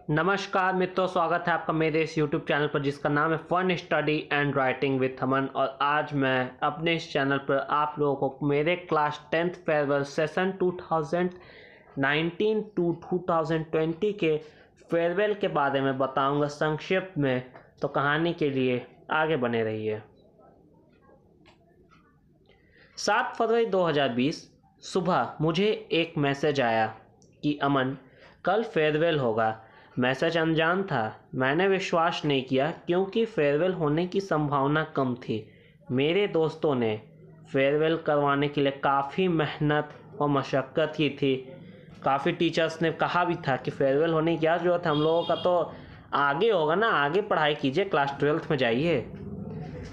नमस्कार मित्रों, स्वागत है आपका मेरे इस YouTube चैनल पर जिसका नाम है fun study and writing with Aman. और आज मैं अपने इस चैनल पर आप लोगों को मेरे class 10th farewell session 2019 to 2020 के फेयरवेल के बारे में बताऊंगा संक्षिप्त में। तो कहानी के लिए आगे बने रहिए। 7 फरवरी 2020 सुबह मुझे एक मैसेज आया कि अमन कल फेयरवेल होगा। मैसेज अनजान था। मैंने विश्वास नहीं किया क्योंकि फेयरवेल होने की संभावना कम थी। मेरे दोस्तों ने फेयरवेल करवाने के लिए काफ़ी मेहनत और मशक्क़त की थी। काफ़ी टीचर्स ने कहा भी था कि फेयरवेल होने की क्या ज़रूरत है, हम लोगों का तो आगे होगा ना, आगे पढ़ाई कीजिए, क्लास 12th में जाइए।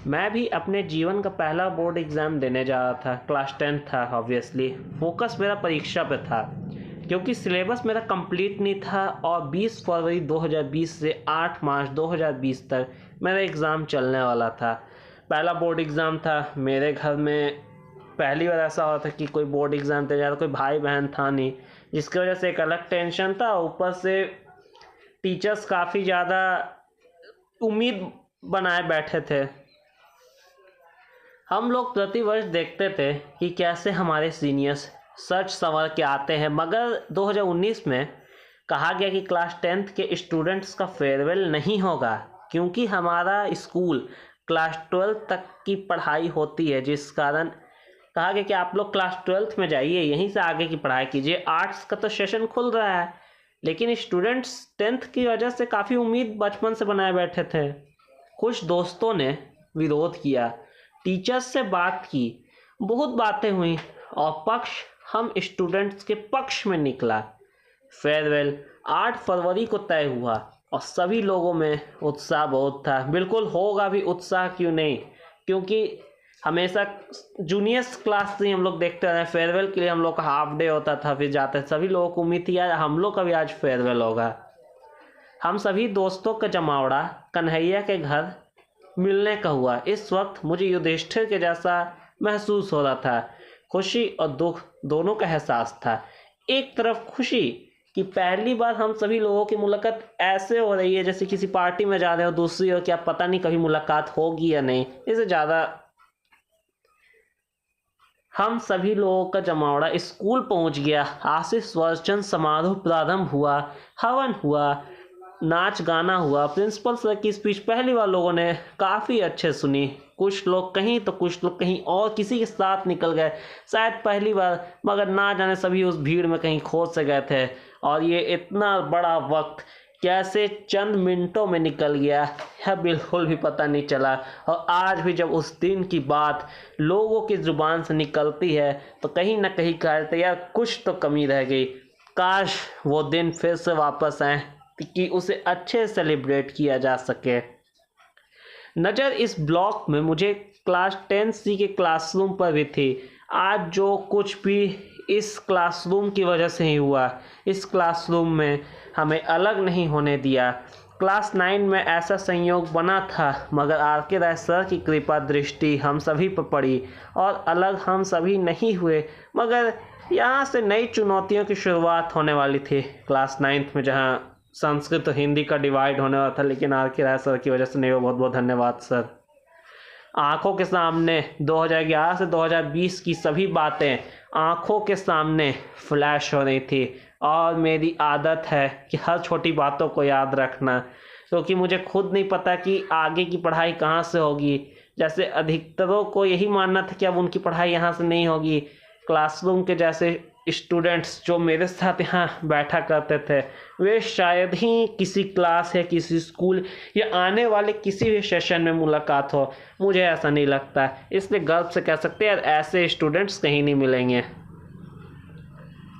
मैं भी अपने जीवन का पहला बोर्ड एग्ज़ाम देने जा रहा था। क्लास 10 था। ऑब्वियसली फोकस मेरा परीक्षा पे था क्योंकि सिलेबस मेरा कंप्लीट नहीं था और 20 फरवरी 2020 से 8 मार्च 2020 तक मेरा एग्ज़ाम चलने वाला था। पहला बोर्ड एग्ज़ाम था। मेरे घर में पहली बार ऐसा हुआ था कि कोई बोर्ड एग्ज़ाम दे जा रहा, कोई भाई बहन था नहीं, जिसकी वजह से एक अलग टेंशन था। ऊपर से टीचर्स काफ़ी ज़्यादा उम्मीद बनाए बैठे थे। हम लोग प्रतिवर्ष देखते थे कि कैसे हमारे सीनियर्स सच संवर के आते हैं, मगर 2019 में कहा गया कि क्लास 10th के स्टूडेंट्स का फेयरवेल नहीं होगा क्योंकि हमारा स्कूल क्लास 12th तक की पढ़ाई होती है, जिस कारण कहा गया कि आप लोग क्लास 12th में जाइए, यहीं से आगे की पढ़ाई कीजिए। आर्ट्स का तो सेशन खुल रहा है, लेकिन स्टूडेंट्स 10th की वजह से काफ़ी उम्मीद बचपन से बनाए बैठे थे। कुछ दोस्तों ने विरोध किया, टीचर्स से बात की, बहुत बातें हुई और पक्ष हम स्टूडेंट्स के पक्ष में निकला। फेयरवेल 8 फरवरी को तय हुआ और सभी लोगों में उत्साह बहुत था। बिल्कुल होगा भी उत्साह, क्यों नहीं, क्योंकि हमेशा जूनियर्स क्लास से हम लोग देखते रहे। फेयरवेल के लिए हम लोग का हाफ डे होता था, फिर जाते, सभी लोगों को उम्मीद थी यार हम लोग का भी आज फेयरवेल होगा। हम सभी दोस्तों का जमावड़ा कन्हैया के घर मिलने का हुआ। इस वक्त मुझे युधिष्ठिर के जैसा महसूस हो रहा था। खुशी और दुख दोनों का एहसास था। एक तरफ खुशी कि पहली बार हम सभी लोगों की मुलाकात ऐसे हो रही है जैसे किसी पार्टी में जा रहे हो, दूसरी ओर क्या पता नहीं कभी मुलाकात होगी या नहीं। इससे ज़्यादा हम सभी लोगों का जमावड़ा स्कूल पहुंच गया। आशीष वर्षन समारोह प्रारंभ हुआ, हवन हुआ, नाच गाना हुआ। प्रिंसिपल सर की स्पीच पहली बार लोगों ने काफ़ी अच्छे सुनी। कुछ लोग कहीं तो कुछ लोग कहीं और किसी के साथ निकल गए, शायद पहली बार, मगर ना जाने सभी उस भीड़ में कहीं खो से गए थे। और ये इतना बड़ा वक्त कैसे चंद मिनटों में निकल गया यह बिल्कुल भी पता नहीं चला। और आज भी जब उस दिन की बात लोगों की ज़ुबान से निकलती है तो कहीं ना कहीं कहते यार कुछ तो कमी रह गई, काश वो दिन फिर से वापस आए कि उसे अच्छे सेलिब्रेट किया जा सके। नज़र इस ब्लॉक में मुझे क्लास 10C के क्लासरूम पर भी थी। आज जो कुछ भी इस क्लासरूम की वजह से ही हुआ, इस क्लासरूम में हमें अलग नहीं होने दिया। क्लास 9 में ऐसा संयोग बना था, मगर आर.के. राय सर की कृपा दृष्टि हम सभी पर पड़ी और अलग हम सभी नहीं हुए। मगर यहाँ से नई चुनौतियों की शुरुआत होने वाली थी। क्लास 9th में जहाँ संस्कृत और हिंदी का डिवाइड होने वाला था, लेकिन आर.के. राय सर की वजह से नहीं हुआ। बहुत बहुत धन्यवाद सर। आँखों के सामने 2011 से 2020 की सभी बातें आँखों के सामने फ्लैश हो रही थी और मेरी आदत है कि हर छोटी बातों को याद रखना, क्योंकि मुझे खुद नहीं पता कि आगे की पढ़ाई कहाँ से होगी। जैसे अधिकतरों को यही मानना था कि अब उनकी पढ़ाई यहाँ से नहीं होगी। क्लासरूम के जैसे स्टूडेंट्स जो मेरे साथ यहाँ बैठा करते थे, वे शायद ही किसी क्लास या किसी स्कूल या आने वाले किसी भी सेशन में मुलाकात हो। मुझे ऐसा नहीं लगता, इसलिए गर्व से कह सकते हैं यार ऐसे स्टूडेंट्स कहीं नहीं मिलेंगे।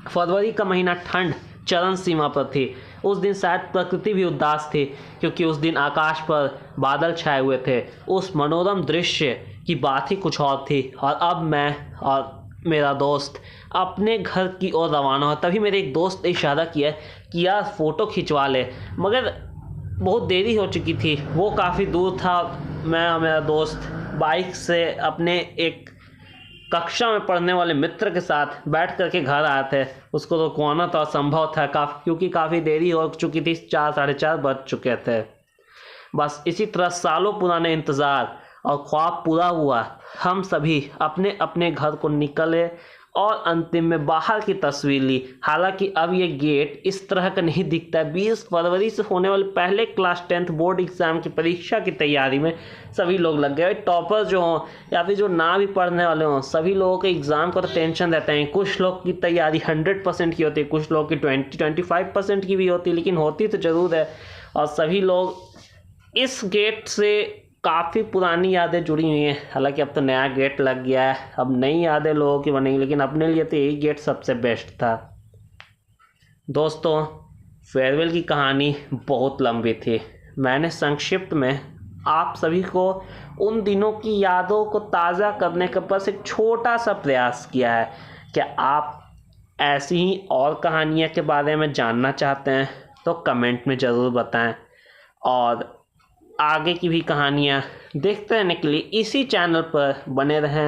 फरवरी का महीना ठंड चरम सीमा पर थी। उस दिन शायद प्रकृति भी उदास थी क्योंकि उस दिन आकाश पर बादल छाए हुए थे। उस मनोरम दृश्य की बात ही कुछ और थी। और अब मैं और मेरा दोस्त अपने घर की ओर रवाना हो। तभी मेरे एक दोस्त ने इशारा किया कि यार फ़ोटो खिंचवा ले, मगर बहुत देरी हो चुकी थी, वो काफ़ी दूर था। मैं और मेरा दोस्त बाइक से अपने एक कक्षा में पढ़ने वाले मित्र के साथ बैठ कर के घर आए थे। उसको रुकवाना तो असंभव था क्योंकि काफ़ी देरी हो चुकी थी, 4 साढ़े 4 बज चुके थे। बस इसी तरह सालों पुराने इंतज़ार और ख्वाब पूरा हुआ। हम सभी अपने अपने घर को निकले और अंतिम में बाहर की तस्वीर ली। हालांकि अब ये गेट इस तरह का नहीं दिखता है। 20 फरवरी से होने वाले पहले क्लास 10th बोर्ड एग्ज़ाम की परीक्षा की तैयारी में सभी लोग लग गए। टॉपर जो हों या फिर जो ना भी पढ़ने वाले हों, सभी लोगों के एग्ज़ाम का तो टेंशन रहता है। कुछ लोग की तैयारी 100% की होती है, कुछ लोग की 20-25% की भी होती है, लेकिन होती तो ज़रूर है। और सभी लोग इस गेट से काफ़ी पुरानी यादें जुड़ी हुई हैं। हालांकि अब तो नया गेट लग गया है, अब नई यादें लोगों की बनेंगी, लेकिन अपने लिए तो यही गेट सबसे बेस्ट था। दोस्तों, फेयरवेल की कहानी बहुत लंबी थी। मैंने संक्षिप्त में आप सभी को उन दिनों की यादों को ताज़ा करने का बस एक छोटा सा प्रयास किया है। क्या आप ऐसी ही और कहानियाँ के बारे में जानना चाहते हैं तो कमेंट में ज़रूर बताएं, और आगे की भी कहानियाँ देखते रहने के लिए इसी चैनल पर बने रहें।